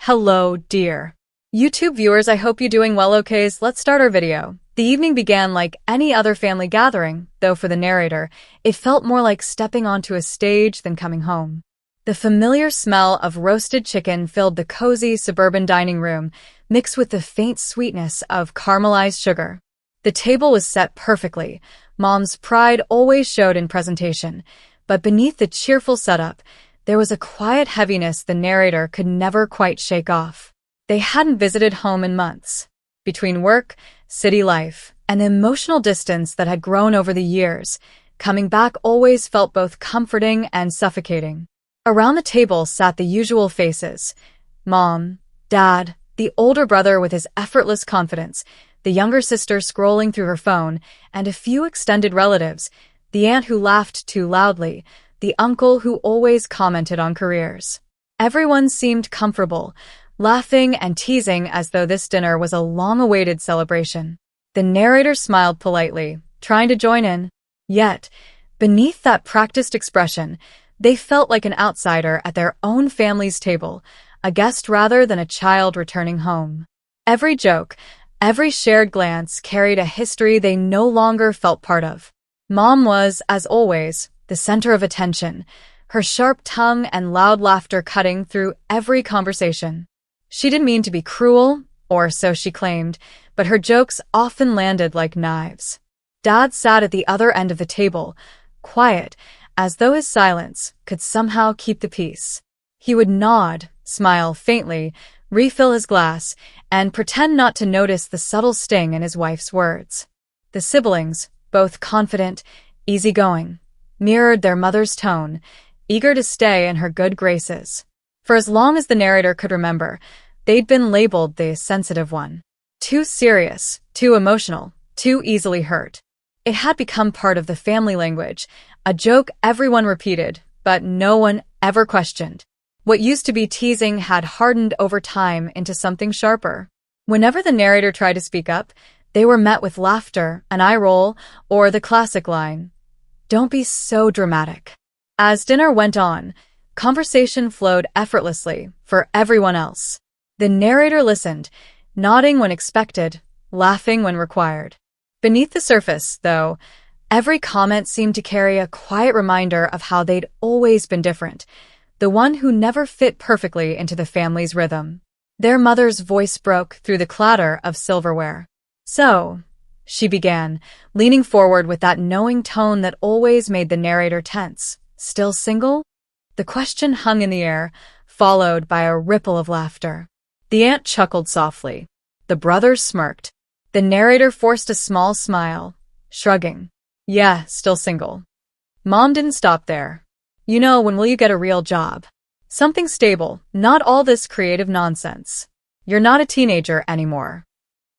Hello, dear YouTube viewers, I hope you're doing well. Okay, so let's start our video. The evening began like any other family gathering, though for the narrator, it felt more like stepping onto a stage than coming home. The familiar smell of roasted chicken filled the cozy suburban dining room, mixed with the faint sweetness of caramelized sugar. The table was set perfectly. Mom's pride always showed in presentation, but beneath the cheerful setup, there was a quiet heaviness the narrator could never quite shake off. They hadn't visited home in months. Between work, city life, and the emotional distance that had grown over the years, coming back always felt both comforting and suffocating. Around the table sat the usual faces: Mom, Dad, the older brother with his effortless confidence, the younger sister scrolling through her phone, and a few extended relatives, the aunt who laughed too loudly, the uncle who always commented on careers. Everyone seemed comfortable, laughing and teasing as though this dinner was a long-awaited celebration. The narrator smiled politely, trying to join in. Yet, beneath that practiced expression, they felt like an outsider at their own family's table, a guest rather than a child returning home. Every joke, every shared glance carried a history they no longer felt part of. Mom was, as always, the center of attention, her sharp tongue and loud laughter cutting through every conversation. She didn't mean to be cruel, or so she claimed, but her jokes often landed like knives. Dad sat at the other end of the table, quiet, as though his silence could somehow keep the peace. He would nod, smile faintly, refill his glass, and pretend not to notice the subtle sting in his wife's words. The siblings, both confident, easygoing, mirrored their mother's tone, eager to stay in her good graces. For as long as the narrator could remember, they'd been labeled the sensitive one. Too serious, too emotional, too easily hurt. It had become part of the family language, a joke everyone repeated, but no one ever questioned. What used to be teasing had hardened over time into something sharper. Whenever the narrator tried to speak up, they were met with laughter, an eye roll, or the classic line, "Don't be so dramatic." As dinner went on, conversation flowed effortlessly for everyone else. The narrator listened, nodding when expected, laughing when required. Beneath the surface, though, every comment seemed to carry a quiet reminder of how they'd always been different, the one who never fit perfectly into the family's rhythm. Their mother's voice broke through the clatter of silverware. "So," she began, leaning forward with that knowing tone that always made the narrator tense. "Still single?" The question hung in the air, followed by a ripple of laughter. The aunt chuckled softly. The brothers smirked. The narrator forced a small smile, shrugging. "Yeah, still single." Mom didn't stop there. When will you get a real job? Something stable, not all this creative nonsense. You're not a teenager anymore."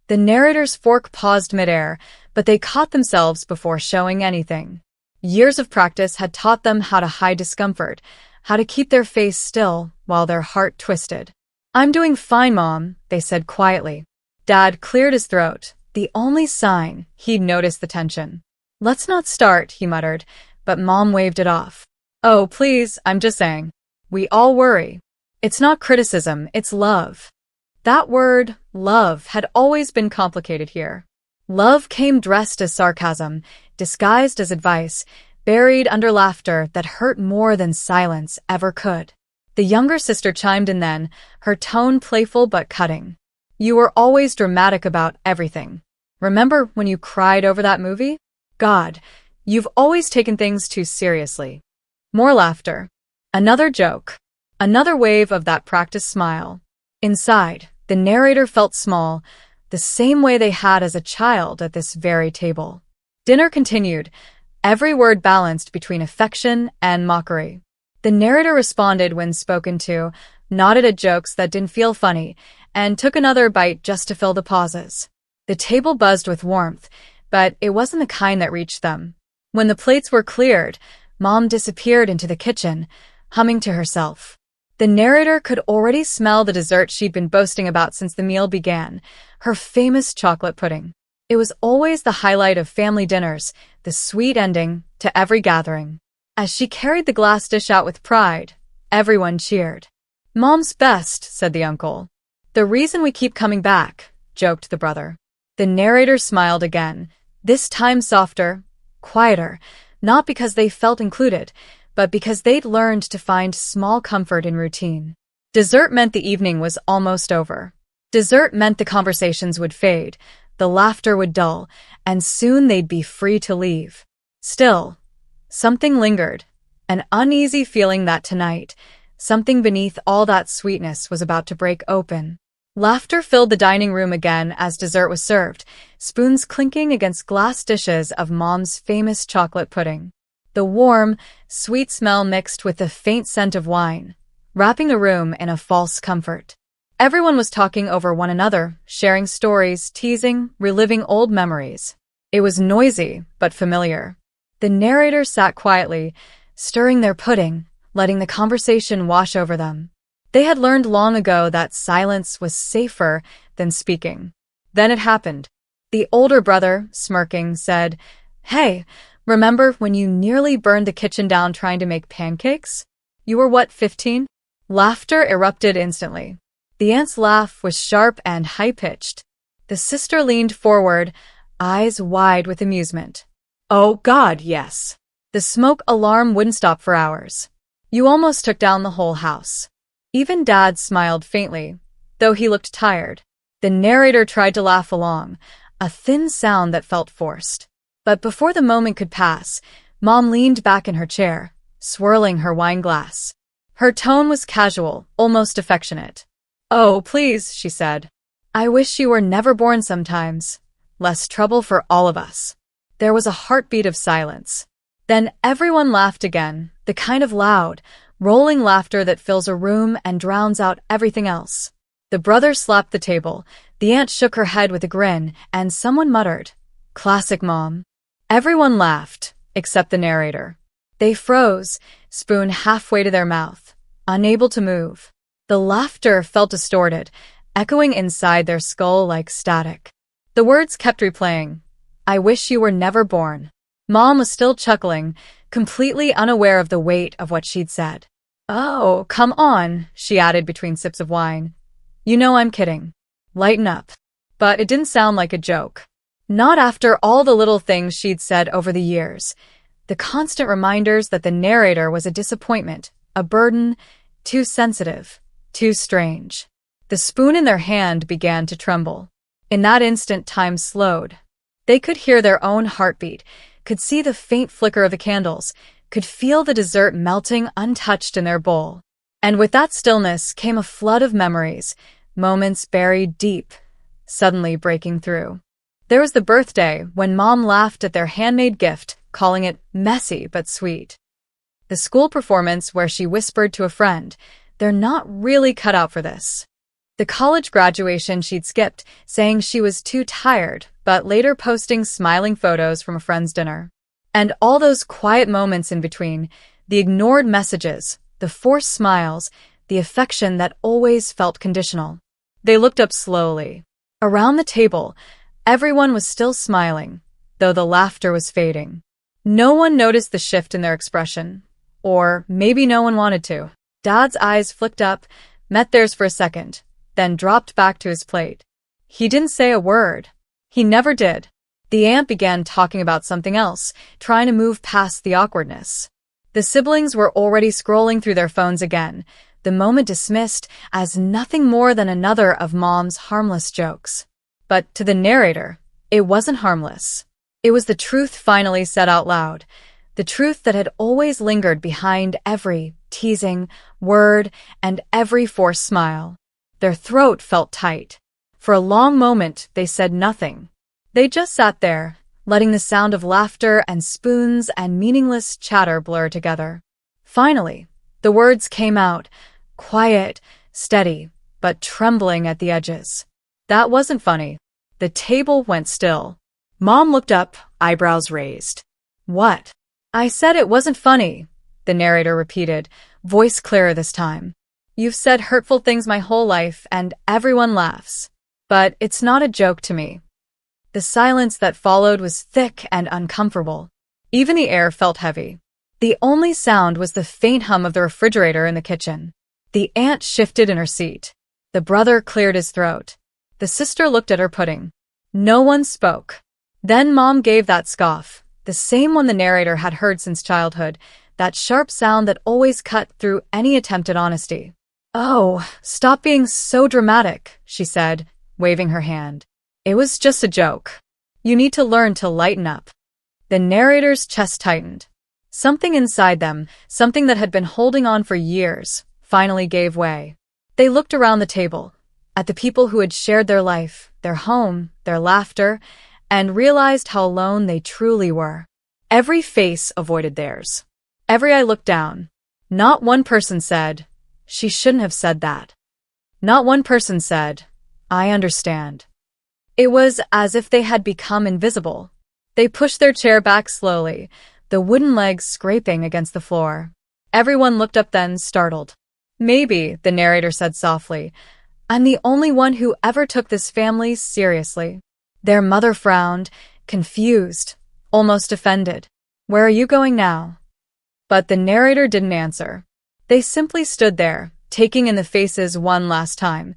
The narrator's fork paused midair, but they caught themselves before showing anything. Years of practice had taught them how to hide discomfort, how to keep their face still while their heart twisted. "I'm doing fine, Mom," they said quietly. Dad cleared his throat, the only sign he'd noticed the tension. "Let's not start," he muttered, but Mom waved it off. "Oh, please, I'm just saying. We all worry. It's not criticism, it's love." That word, love, had always been complicated here. Love came dressed as sarcasm, disguised as advice, buried under laughter that hurt more than silence ever could. The younger sister chimed in then, her tone playful but cutting. "You were always dramatic about everything. Remember when you cried over that movie? God, you've always taken things too seriously." More laughter. Another joke. Another wave of that practiced smile. Inside, the narrator felt small, the same way they had as a child at this very table. Dinner continued, every word balanced between affection and mockery. The narrator responded when spoken to, nodded at jokes that didn't feel funny, and took another bite just to fill the pauses. The table buzzed with warmth, but it wasn't the kind that reached them. When the plates were cleared, Mom disappeared into the kitchen, humming to herself. The narrator could already smell the dessert she'd been boasting about since the meal began, her famous chocolate pudding. It was always the highlight of family dinners, the sweet ending to every gathering. As she carried the glass dish out with pride, everyone cheered. "Mom's best," said the uncle. "The reason we keep coming back," joked the brother. The narrator smiled again, this time softer, quieter, not because they felt included, but because they'd learned to find small comfort in routine. Dessert meant the evening was almost over. Dessert meant the conversations would fade, the laughter would dull, and soon they'd be free to leave. Still, something lingered, an uneasy feeling that tonight, something beneath all that sweetness was about to break open. Laughter filled the dining room again as dessert was served, spoons clinking against glass dishes of Mom's famous chocolate pudding. The warm, sweet smell mixed with the faint scent of wine, wrapping the room in a false comfort. Everyone was talking over one another, sharing stories, teasing, reliving old memories. It was noisy, but familiar. The narrator sat quietly, stirring their pudding, letting the conversation wash over them. They had learned long ago that silence was safer than speaking. Then it happened. The older brother, smirking, said, "Hey, remember when you nearly burned the kitchen down trying to make pancakes? You were what, 15? Laughter erupted instantly. The aunt's laugh was sharp and high-pitched. The sister leaned forward, eyes wide with amusement. "Oh God, yes." The smoke alarm wouldn't stop for hours. "You almost took down the whole house." Even Dad smiled faintly, though he looked tired. The narrator tried to laugh along, a thin sound that felt forced. But before the moment could pass, Mom leaned back in her chair, swirling her wine glass. Her tone was casual, almost affectionate. "Oh, please," she said. "I wish you were never born sometimes. Less trouble for all of us." There was a heartbeat of silence. Then everyone laughed again, the kind of loud, rolling laughter that fills a room and drowns out everything else. The brother slapped the table, the aunt shook her head with a grin, and someone muttered, "Classic Mom." Everyone laughed, except the narrator. They froze, spoon halfway to their mouth, unable to move. The laughter felt distorted, echoing inside their skull like static. The words kept replaying, "I wish you were never born." Mom was still chuckling, completely unaware of the weight of what she'd said. "Oh, come on," she added between sips of wine. "You know I'm kidding. Lighten up." But it didn't sound like a joke. Not after all the little things she'd said over the years. The constant reminders that the narrator was a disappointment, a burden, too sensitive, too strange. The spoon in their hand began to tremble. In that instant, time slowed. They could hear their own heartbeat, could see the faint flicker of the candles, could feel the dessert melting untouched in their bowl. And with that stillness came a flood of memories, moments buried deep, suddenly breaking through. There was the birthday when Mom laughed at their handmade gift, calling it messy but sweet. The school performance where she whispered to a friend, "They're not really cut out for this." The college graduation she'd skipped, saying she was too tired, but later posting smiling photos from a friend's dinner. And all those quiet moments in between, the ignored messages, the forced smiles, the affection that always felt conditional. They looked up slowly. Around the table, everyone was still smiling, though the laughter was fading. No one noticed the shift in their expression. Or maybe no one wanted to. Dad's eyes flicked up, met theirs for a second, then dropped back to his plate. He didn't say a word. He never did. The aunt began talking about something else, trying to move past the awkwardness. The siblings were already scrolling through their phones again, the moment dismissed as nothing more than another of Mom's harmless jokes. But to the narrator, it wasn't harmless. It was the truth finally said out loud, the truth that had always lingered behind every teasing word and every forced smile. Their throat felt tight. For a long moment, they said nothing. They just sat there, letting the sound of laughter and spoons and meaningless chatter blur together. Finally, the words came out, quiet, steady, but trembling at the edges. "That wasn't funny." The table went still. Mom looked up, eyebrows raised. "What?" "I said it wasn't funny," the narrator repeated, voice clearer this time. "You've said hurtful things my whole life, and everyone laughs. But it's not a joke to me." The silence that followed was thick and uncomfortable. Even the air felt heavy. The only sound was the faint hum of the refrigerator in the kitchen. The aunt shifted in her seat. The brother cleared his throat. The sister looked at her pudding. No one spoke. Then Mom gave that scoff, the same one the narrator had heard since childhood, that sharp sound that always cut through any attempt at honesty. "Oh, stop being so dramatic," she said, waving her hand. "It was just a joke. You need to learn to lighten up." The narrator's chest tightened. Something inside them, something that had been holding on for years, finally gave way. They looked around the table, at the people who had shared their life, their home, their laughter, and realized how alone they truly were. Every face avoided theirs. Every eye looked down. Not one person said, "She shouldn't have said that." Not one person said, "I understand." It was as if they had become invisible. They pushed their chair back slowly, the wooden legs scraping against the floor. Everyone looked up then, startled. "Maybe," the narrator said softly, "I'm the only one who ever took this family seriously." Their mother frowned, confused, almost offended. "Where are you going now?" But the narrator didn't answer. They simply stood there, taking in the faces one last time.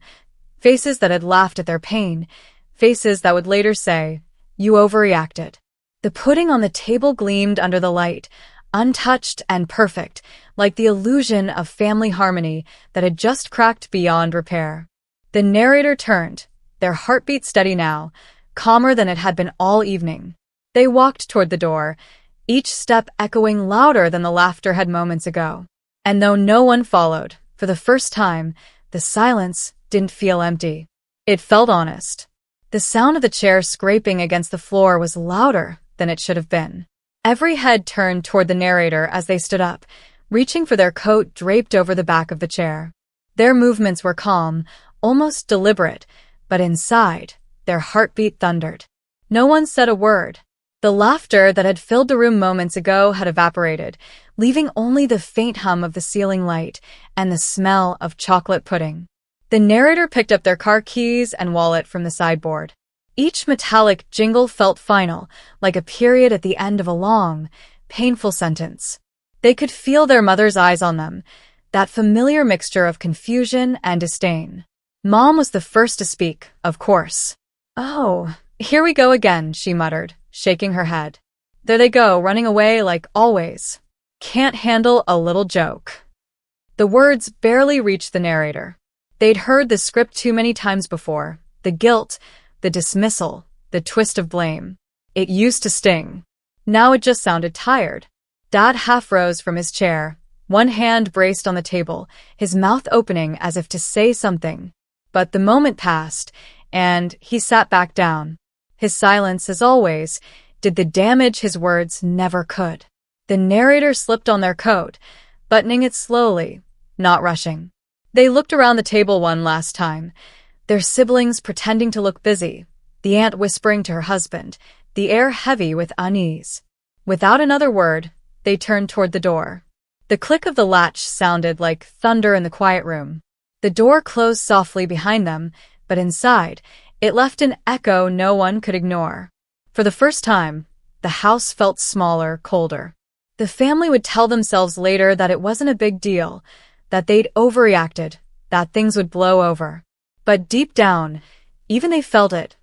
Faces that had laughed at their pain. Faces that would later say, "You overreacted." The pudding on the table gleamed under the light, untouched and perfect, like the illusion of family harmony that had just cracked beyond repair. The narrator turned, their heartbeat steady now, calmer than it had been all evening. They walked toward the door, each step echoing louder than the laughter had moments ago. And though no one followed, for the first time, the silence didn't feel empty. It felt honest. The sound of the chair scraping against the floor was louder than it should have been. Every head turned toward the narrator as they stood up, reaching for their coat draped over the back of the chair. Their movements were calm, almost deliberate, but inside, their heartbeat thundered. No one said a word. The laughter that had filled the room moments ago had evaporated, leaving only the faint hum of the ceiling light and the smell of chocolate pudding. The narrator picked up their car keys and wallet from the sideboard. Each metallic jingle felt final, like a period at the end of a long, painful sentence. They could feel their mother's eyes on them, that familiar mixture of confusion and disdain. Mom was the first to speak, of course. "Oh, here we go again," she muttered, shaking her head. "There they go, running away like always. Can't handle a little joke." The words barely reached the narrator. They'd heard the script too many times before, the guilt, the dismissal, the twist of blame. It used to sting. Now it just sounded tired. Dad half rose from his chair, one hand braced on the table, his mouth opening as if to say something. But the moment passed, and he sat back down. His silence, as always, did the damage his words never could. The narrator slipped on their coat, buttoning it slowly, not rushing. They looked around the table one last time, their siblings pretending to look busy, the aunt whispering to her husband, the air heavy with unease. Without another word, they turned toward the door. The click of the latch sounded like thunder in the quiet room. The door closed softly behind them, but inside, it left an echo no one could ignore. For the first time, the house felt smaller, colder. The family would tell themselves later that it wasn't a big deal, that they'd overreacted, that things would blow over. But deep down, even they felt it.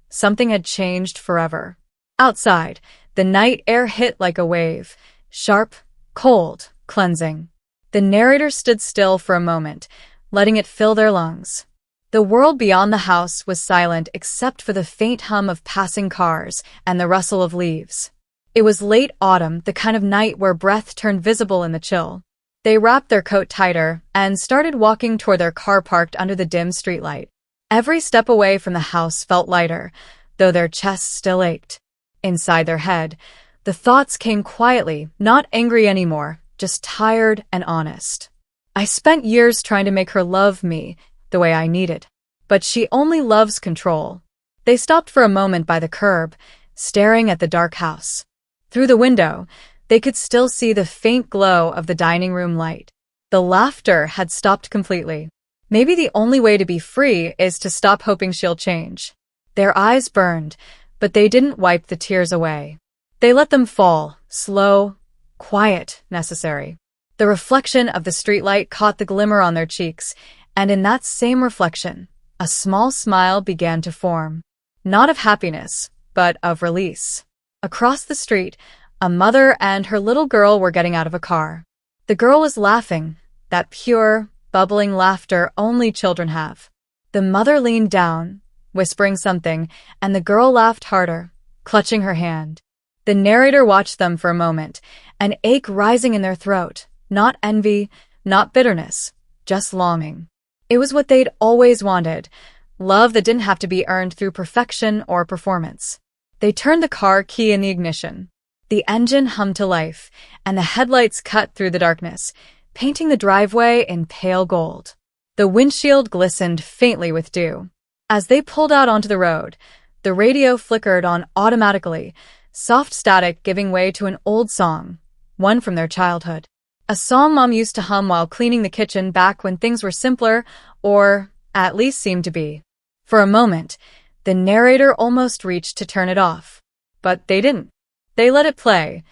Something had changed forever. Outside, the night air hit like a wave, sharp, cold, cleansing. The narrator stood still for a moment, letting it fill their lungs. The world beyond the house was silent except for the faint hum of passing cars and the rustle of leaves. It was late autumn, the kind of night where breath turned visible in the chill. They wrapped their coat tighter and started walking toward their car parked under the dim streetlight. Every step away from the house felt lighter, though their chests still ached. Inside their head, the thoughts came quietly, not angry anymore, just tired and honest. "I spent years trying to make her love me the way I needed, but she only loves control." They stopped for a moment by the curb, staring at the dark house. Through the window, they could still see the faint glow of the dining room light. The laughter had stopped completely. Maybe the only way to be free is to stop hoping she'll change. Their eyes burned, but they didn't wipe the tears away. They let them fall, slow, quiet, necessary. The reflection of the streetlight caught the glimmer on their cheeks, and in that same reflection, a small smile began to form. Not of happiness, but of release. Across the street, a mother and her little girl were getting out of a car. The girl was laughing, that pure, bubbling laughter only children have. The mother leaned down, whispering something, and the girl laughed harder, clutching her hand. The narrator watched them for a moment, an ache rising in their throat, not envy, not bitterness, just longing. It was what they'd always wanted, love that didn't have to be earned through perfection or performance. They turned the car key in the ignition. The engine hummed to life, and the headlights cut through the darkness, painting the driveway in pale gold. The windshield glistened faintly with dew. As they pulled out onto the road, the radio flickered on automatically, soft static giving way to an old song, one from their childhood. A song Mom used to hum while cleaning the kitchen back when things were simpler, or at least seemed to be. For a moment, the narrator almost reached to turn it off. But they didn't. They let it play,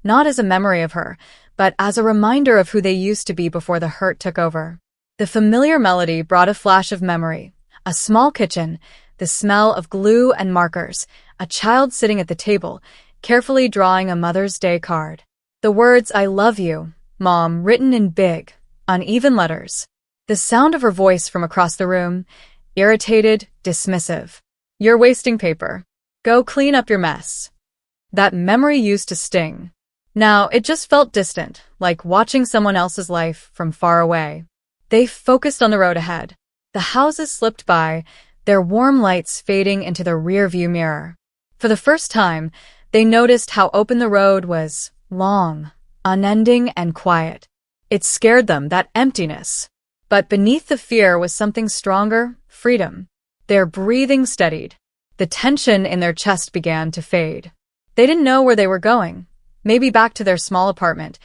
not as a memory of her, but as a reminder of who they used to be before the hurt took over. The familiar melody brought a flash of memory. A small kitchen, the smell of glue and markers, a child sitting at the table, carefully drawing a Mother's Day card. The words, "I love you, Mom," written in big, uneven letters. The sound of her voice from across the room, irritated, dismissive. "You're wasting paper. Go clean up your mess." That memory used to sting. Now it just felt distant, like watching someone else's life from far away. They focused on the road ahead. The houses slipped by, their warm lights fading into the rearview mirror. For the first time, they noticed how open the road was, long, unending, and quiet. It scared them, that emptiness. But beneath the fear was something stronger, freedom. Their breathing steadied. The tension in their chest began to fade. They didn't know where they were going. Maybe back to their small apartment.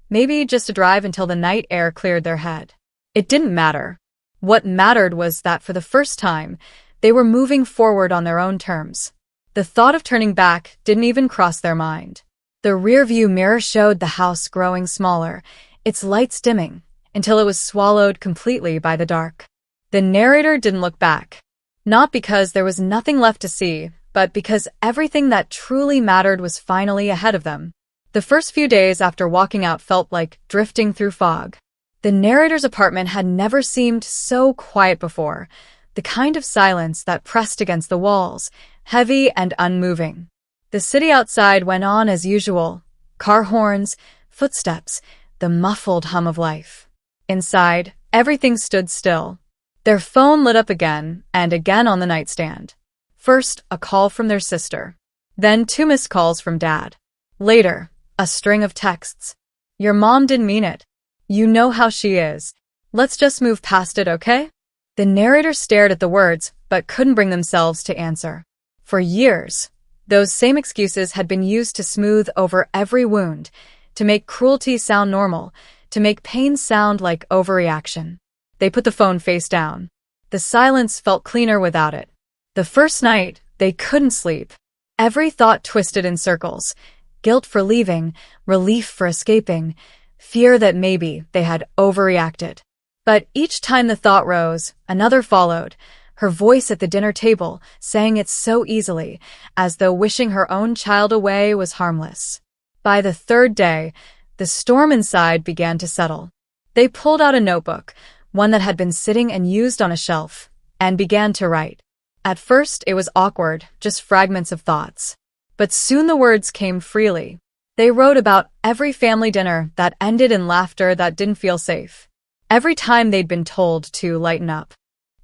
Maybe just a drive until the night air cleared their head. It didn't matter. What mattered was that for the first time, they were moving forward on their own terms. The thought of turning back didn't even cross their mind. The rearview mirror showed the house growing smaller, its lights dimming, until it was swallowed completely by the dark. The narrator didn't look back. Not because there was nothing left to see, but because everything that truly mattered was finally ahead of them. The first few days after walking out felt like drifting through fog. The narrator's apartment had never seemed so quiet before, the kind of silence that pressed against the walls, heavy and unmoving. The city outside went on as usual, car horns, footsteps, the muffled hum of life. Inside, everything stood still. Their phone lit up again and again on the nightstand. First, a call from their sister. Then 2 missed calls from Dad. Later, a string of texts. "Your mom didn't mean it. You know how she is. Let's just move past it, okay?" The narrator stared at the words, but couldn't bring themselves to answer. For years, those same excuses had been used to smooth over every wound, to make cruelty sound normal, to make pain sound like overreaction. They put the phone face down. The silence felt cleaner without it. The first night, they couldn't sleep. Every thought twisted in circles. Guilt for leaving, relief for escaping, fear that maybe they had overreacted. But each time the thought rose, another followed, her voice at the dinner table, saying it so easily, as though wishing her own child away was harmless. By the 3rd day, the storm inside began to settle. They pulled out a notebook, one that had been sitting and used on a shelf, and began to write. At first, it was awkward, just fragments of thoughts. But soon the words came freely. They wrote about every family dinner that ended in laughter that didn't feel safe. Every time they'd been told to lighten up.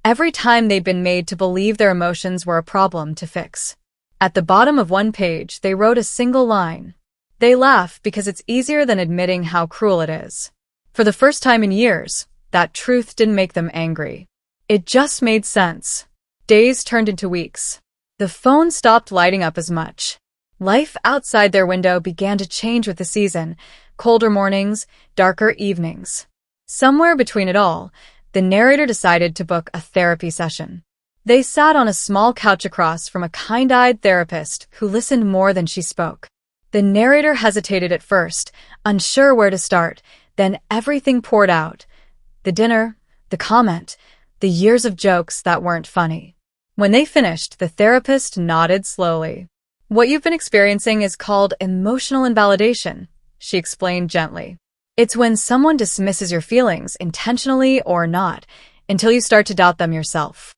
Every time they'd been made to believe their emotions were a problem to fix. At the bottom of one page, they wrote a single line. They laugh because it's easier than admitting how cruel it is. For the first time in years, that truth didn't make them angry. It just made sense. Days turned into weeks. The phone stopped lighting up as much. Life outside their window began to change with the season, colder mornings, darker evenings. Somewhere between it all, the narrator decided to book a therapy session. They sat on a small couch across from a kind-eyed therapist who listened more than she spoke. The narrator hesitated at first, unsure where to start, Then everything poured out. The dinner, the comment, the years of jokes that weren't funny. When they finished, the therapist nodded slowly. "What you've been experiencing is called emotional invalidation," she explained gently. "It's when someone dismisses your feelings, intentionally or not, until you start to doubt them yourself."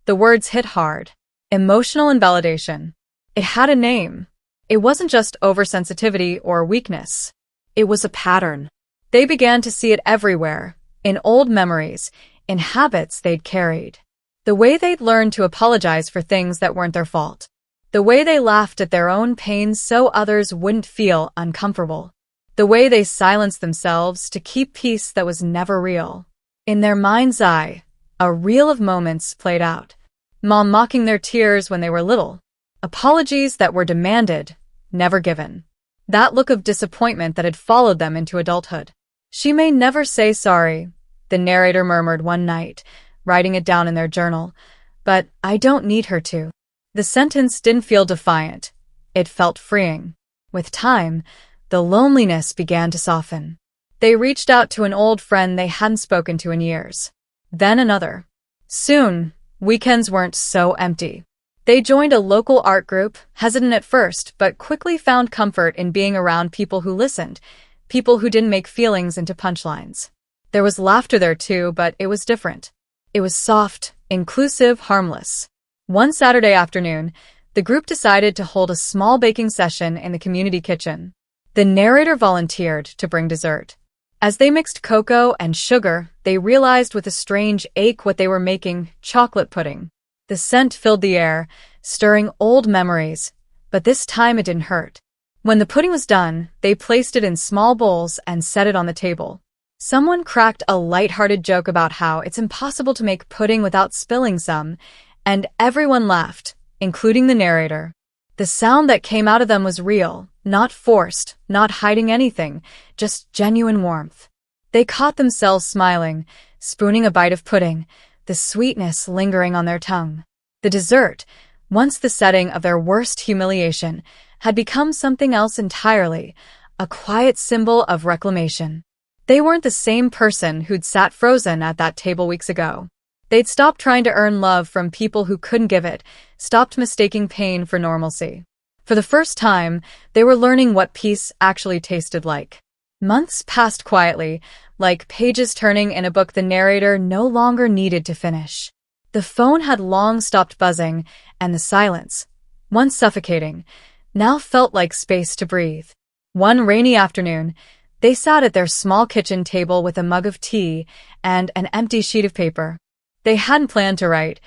The words hit hard. Emotional invalidation. It had a name. It wasn't just oversensitivity or weakness. It was a pattern. They began to see it everywhere, in old memories, in habits they'd carried. The way they'd learned to apologize for things that weren't their fault. The way they laughed at their own pain so others wouldn't feel uncomfortable. The way they silenced themselves to keep peace that was never real. In their mind's eye, a reel of moments played out. Mom mocking their tears when they were little. Apologies that were demanded, never given. That look of disappointment that had followed them into adulthood. "She may never say sorry," the narrator murmured one night, writing it down in their journal, "but I don't need her to." The sentence didn't feel defiant. It felt freeing. With time, the loneliness began to soften. They reached out to an old friend they hadn't spoken to in years. Then another. Soon, weekends weren't so empty. They joined a local art group, hesitant at first, but quickly found comfort in being around people who listened, people who didn't make feelings into punchlines. There was laughter there too, but it was different. It was soft, inclusive, harmless. One Saturday afternoon, the group decided to hold a small baking session in the community kitchen. The narrator volunteered to bring dessert. As they mixed cocoa and sugar, they realized with a strange ache what they were making: chocolate pudding. The scent filled the air, stirring old memories, but this time it didn't hurt. When the pudding was done, they placed it in small bowls and set it on the table. Someone cracked a light-hearted joke about how it's impossible to make pudding without spilling some, and everyone laughed, including the narrator. The sound that came out of them was real, not forced, not hiding anything, just genuine warmth. They caught themselves smiling, spooning a bite of pudding, the sweetness lingering on their tongue. The dessert, once the setting of their worst humiliation, had become something else entirely, a quiet symbol of reclamation. They weren't the same person who'd sat frozen at that table weeks ago. They'd stopped trying to earn love from people who couldn't give it, stopped mistaking pain for normalcy. For the first time, they were learning what peace actually tasted like. Months passed quietly, like pages turning in a book the narrator no longer needed to finish. The phone had long stopped buzzing, and the silence, once suffocating, now felt like space to breathe. One rainy afternoon, they sat at their small kitchen table with a mug of tea and an empty sheet of paper. They hadn't planned to write.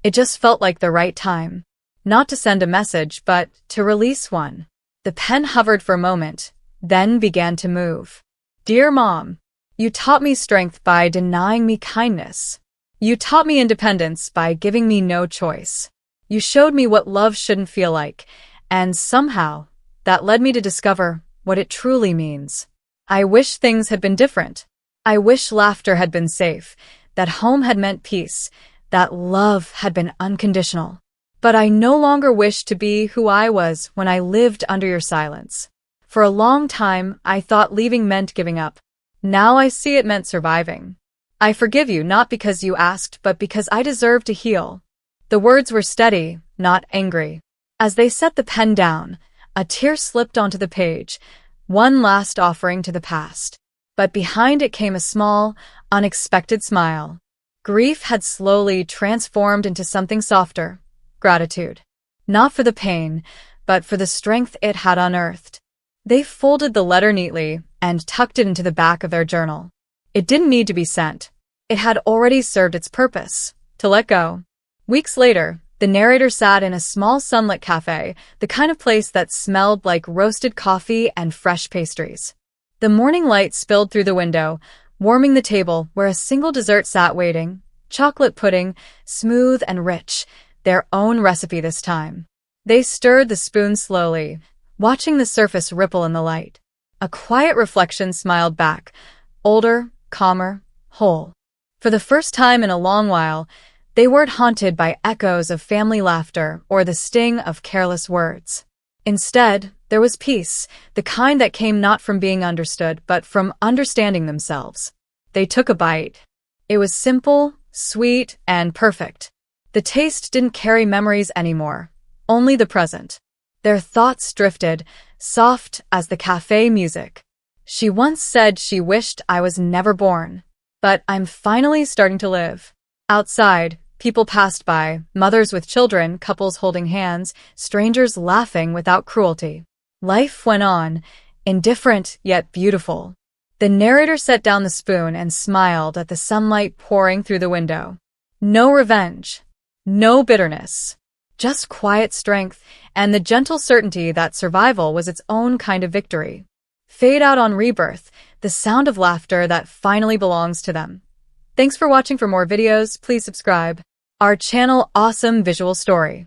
It just felt like the right time. Not to send a message, but to release one. The pen hovered for a moment, then began to move. "Dear Mom, you taught me strength by denying me kindness. You taught me independence by giving me no choice. You showed me what love shouldn't feel like, and somehow, that led me to discover what it truly means. I wish things had been different. I wish laughter had been safe, that home had meant peace, that love had been unconditional. But I no longer wish to be who I was when I lived under your silence. For a long time, I thought leaving meant giving up. Now I see it meant surviving. I forgive you not because you asked, but because I deserve to heal." The words were steady, not angry. As they set the pen down, a tear slipped onto the page, one last offering to the past. But behind it came a small, unexpected smile. Grief had slowly transformed into something softer: gratitude. Not for the pain, but for the strength it had unearthed. They folded the letter neatly and tucked it into the back of their journal. It didn't need to be sent. It had already served its purpose: to let go. Weeks later, the narrator sat in a small sunlit cafe, the kind of place that smelled like roasted coffee and fresh pastries. The morning light spilled through the window, warming the table where a single dessert sat waiting: chocolate pudding, smooth and rich, their own recipe this time. They stirred the spoon slowly, watching the surface ripple in the light. A quiet reflection smiled back, older, calmer, whole. For the first time in a long while, they weren't haunted by echoes of family laughter or the sting of careless words. Instead, There was peace, the kind that came not from being understood, but from understanding themselves. They took a bite. It was simple, sweet, and perfect. The taste didn't carry memories anymore, only the present. Their thoughts drifted, soft as the cafe music. She once said she wished I was never born. But I'm finally starting to live. Outside, people passed by, mothers with children, couples holding hands, strangers laughing without cruelty. Life went on, indifferent yet beautiful. The narrator set down the spoon and smiled at the sunlight pouring through the window. No revenge. No bitterness. Just quiet strength and the gentle certainty that survival was its own kind of victory. Fade out on Rebirth, the sound of laughter that finally belongs to them. Thanks for watching. For more videos, please subscribe. Our channel, Awesome Visual Story.